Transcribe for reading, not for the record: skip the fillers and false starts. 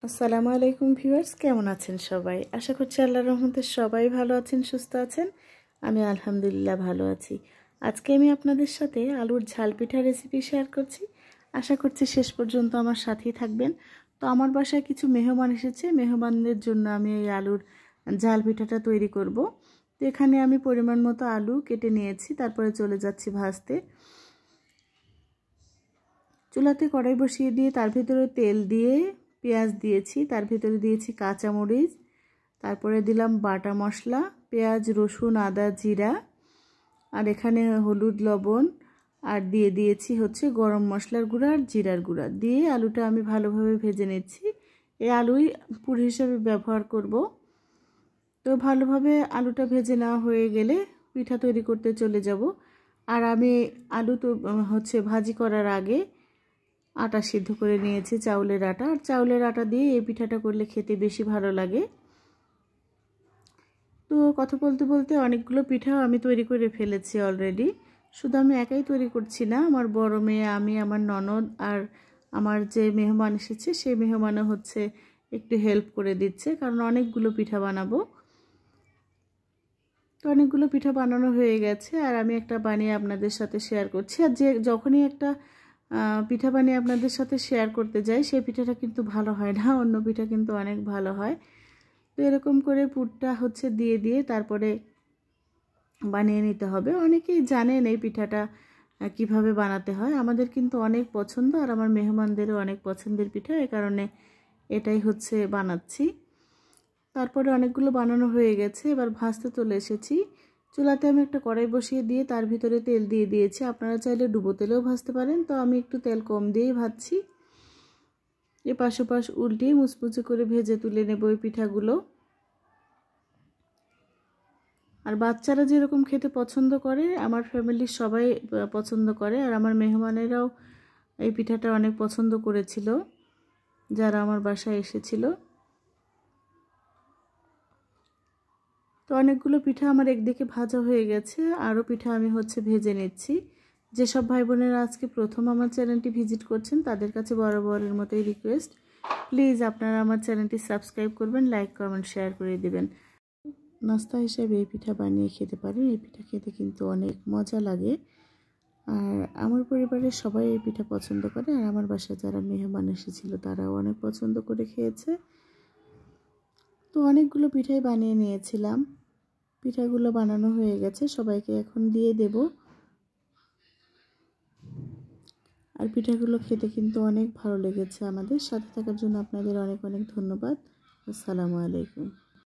আসসালামু আলাইকুম ভিউয়ার্স, কেমন আছেন সবাই? আশা করছি আল্লাহর রহমতে সবাই ভালো আছেন, সুস্থ আছেন। আমি আলহামদুলিল্লাহ ভালো আছি। আজকে আমি আপনাদের সাথে আলুর ঝাল পিঠা রেসিপি শেয়ার করছি। আশা করছি শেষ পর্যন্ত আমার সাথেই থাকবেন। তো আমার বাসায় কিছু মেহমান এসেছে, মেহমানদের জন্য আমি এই আলুর ঝাল পিঠাটা তৈরি করব। তো এখানে আমি পরিমাণ মতো আলু কেটে নিয়েছি, তারপরে চলে যাচ্ছি ভাজতে। চুলাতে কড়াই বসিয়ে দিয়ে তার ভিতরে তেল দিয়ে পেঁয়াজ দিয়েছি, তার ভিতরে দিয়েছি কাঁচামরিচ, তারপরে দিলাম বাটা মশলা, পেঁয়াজ, রসুন, আদা, জিরা, আর এখানে হলুদ, লবণ, আর দিয়ে দিয়েছি হচ্ছে গরম মশলার গুঁড়া আর জিরার গুঁড়া দিয়ে আলুটা আমি ভালোভাবে ভেজে নিচ্ছি। এই আলুই পুর হিসেবে ব্যবহার করব। তো ভালোভাবে আলুটা ভেজে নেওয়া হয়ে গেলে পিঠা তৈরি করতে চলে যাব। আর আমি আলু তো হচ্ছে ভাজি করার আগে আটা সিদ্ধ করে নিয়েছি, চাউলের আটা। আর চাউলের আটা দিয়ে এই পিঠাটা করলে খেতে বেশি ভালো লাগে। তো কথা বলতে বলতে অনেকগুলো পিঠাও আমি তৈরি করে ফেলেছি অলরেডি। শুধু আমি একাই তৈরি করছি না, আমার বড় মেয়ে, আমি, আমার ননদ আর আমার যে মেহমান এসেছে সেই মেহমানও হচ্ছে একটু হেল্প করে দিচ্ছে, কারণ অনেকগুলো পিঠা বানাবো। তো অনেকগুলো পিঠা বানানো হয়ে গেছে আর আমি একটা বানিয়ে আপনাদের সাথে শেয়ার করছি। আর যখনই একটা পিঠা বানিয়ে আপনাদের সাথে শেয়ার করতে যাই সেই পিঠাটা কিন্তু ভালো হয় না, অন্য পিঠা কিন্তু অনেক ভালো হয়। তো এরকম করে পুরটা হচ্ছে দিয়ে তারপরে বানিয়ে নিতে হবে। অনেকেই জানেন এই পিঠাটা কিভাবে বানাতে হয়, আমাদের কিন্তু অনেক পছন্দ আর আমার মেহমানদেরও অনেক পছন্দের পিঠা, এই কারণে এটাই হচ্ছে বানাচ্ছি। তারপরে অনেকগুলো বানানো হয়ে গেছে, এবার ভাজতে চলে এসেছি। চুলাতে আমি একটা কড়াই বসিয়ে দিয়ে তার ভিতরে তেল দিয়ে দিয়েছি। আপনারা চাইলে ডুবো তেলেও ভাজতে পারেন, তো আমি একটু তেল কম দিয়েই ভাজছি। এপাশ ওপাশ উল্টিয়ে মুচমুচে করে ভেজে তুলে নেব এই পিঠাগুলো। আর বাচ্চারা যেরকম খেতে পছন্দ করে আমার ফ্যামিলির সবাই পছন্দ করে, আর আমার মেহমানেরাও এই পিঠাটা অনেক পছন্দ করেছিল যারা আমার বাসায় এসেছিল। তো অনেকগুলো পিঠা আমার একদিকে ভাজা হয়ে গেছে, আরও পিঠা আমি হচ্ছে ভেজে নিচ্ছি। যেসব ভাই বোনেরা আজকে প্রথম আমার চ্যানেলটি ভিজিট করছেন তাদের কাছে বরাবরের মতোই রিকোয়েস্ট, প্লিজ আপনারা আমার চ্যানেলটি সাবস্ক্রাইব করবেন, লাইক, কমেন্ট, শেয়ার করে দিবেন। নাস্তা হিসেবে এই পিঠা বানিয়ে খেতে পারেন, এই পিঠা খেতে কিন্তু অনেক মজা লাগে। আর আমার পরিবারের সবাই এই পিঠা পছন্দ করে, আর আমার বাসায় যারা মেহমান এসেছিল তারাও অনেক পছন্দ করে খেয়েছে। তো অনেকগুলো পিঠাই বানিয়ে নিয়েছিলাম, পিঠাগুলো বানানো হয়ে গেছে, সবাইকে এখন দিয়ে দেব। আর পিঠাগুলো খেতে কিন্তু অনেক ভালো লেগেছে। আমাদের সাথে থাকার জন্য আপনাদের অনেক অনেক ধন্যবাদ। আসসালামু আলাইকুম।